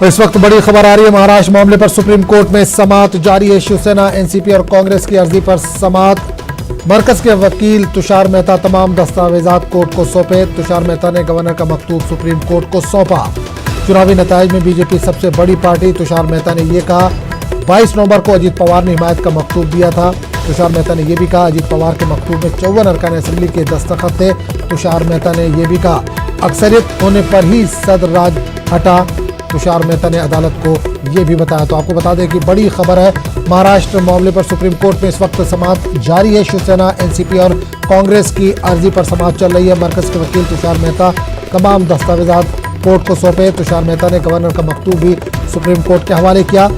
इस वक्त बड़ी खबर आ रही है। महाराष्ट्र मामले पर सुप्रीम कोर्ट में समाअत जारी है। शिवसेना, एनसीपी और कांग्रेस की अर्जी पर समाअत। मरकज के वकील तुषार मेहता तमाम दस्तावेजात कोर्ट को सौंपे। तुषार मेहता ने गवर्नर का मकतूब सुप्रीम कोर्ट को सौंपा। चुनावी नताइज में बीजेपी सबसे बड़ी पार्टी। तुषार मेहता ने यह कहा, 22 नवंबर को अजीत पवार ने हिमायत का मकतूब दिया था। तुषार मेहता ने यह भी कहा, अजीत पवार के मकतूब में 54 अरकान असेंबली के दस्तखत थे। तुषार मेहता ने यह भी कहा, अक्सरियत होने पर ही सदर राज हटा। तुषार मेहता ने अदालत को यह भी बताया। तो आपको बता दें कि बड़ी खबर है। महाराष्ट्र मामले पर सुप्रीम कोर्ट में इस वक्त समाअत जारी है। शिवसेना, एनसीपी और कांग्रेस की अर्जी पर समाअत चल रही है। मरकज के वकील तुषार मेहता तमाम दस्तावेजात कोर्ट को सौंपे। तुषार मेहता ने गवर्नर का मकतूब भी सुप्रीम कोर्ट के हवाले किया।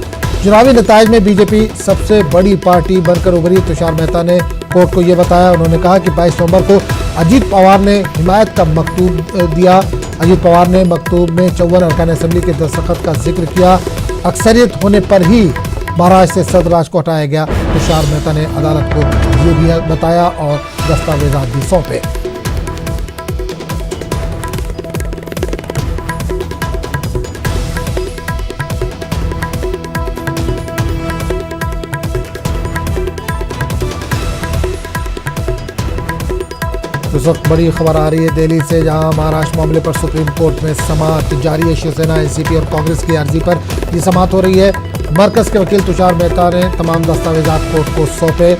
चुनावी नताइज में बीजेपी सबसे बड़ी पार्टी बनकर उभरी। तुषार मेहता ने कोर्ट को यह बताया। उन्होंने कहा कि 22 नवंबर को अजीत पवार ने हिमायत का मकतूब दिया। अजीत पवार ने मकतूब में 54 अरकान असेंबली के दस्तखत का जिक्र किया। अक्सरियत होने पर ही महाराष्ट्र से सदर राज को हटाया गया। तुषार मेहता ने अदालत को ये भी बताया और दस्तावेजात भी सौंपे। इस वक्त बड़ी खबर आ रही है दिल्ली से, जहां महाराष्ट्र मामले पर सुप्रीम कोर्ट में समाअत जारी है। शिवसेना, एनसीपी और कांग्रेस की अर्जी पर यह समाअत हो रही है। मरकज के वकील तुषार मेहता ने तमाम दस्तावेजात कोर्ट को सौंपे।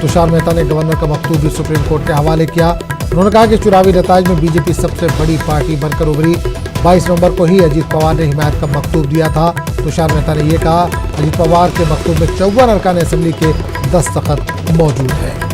तुषार मेहता ने गवर्नर का मकतूब भी सुप्रीम कोर्ट के हवाले किया। उन्होंने कहा कि चुनावी नताइज में बीजेपी सबसे बड़ी पार्टी बनकर उभरी। 22 नवंबर को ही अजीत पवार ने हिमायत का मकतूब दिया था। तुषार मेहता ने यह कहा, अजीत पवार के मकतूब में 54 अरकान असेंबली के दस्तखत मौजूद हैं।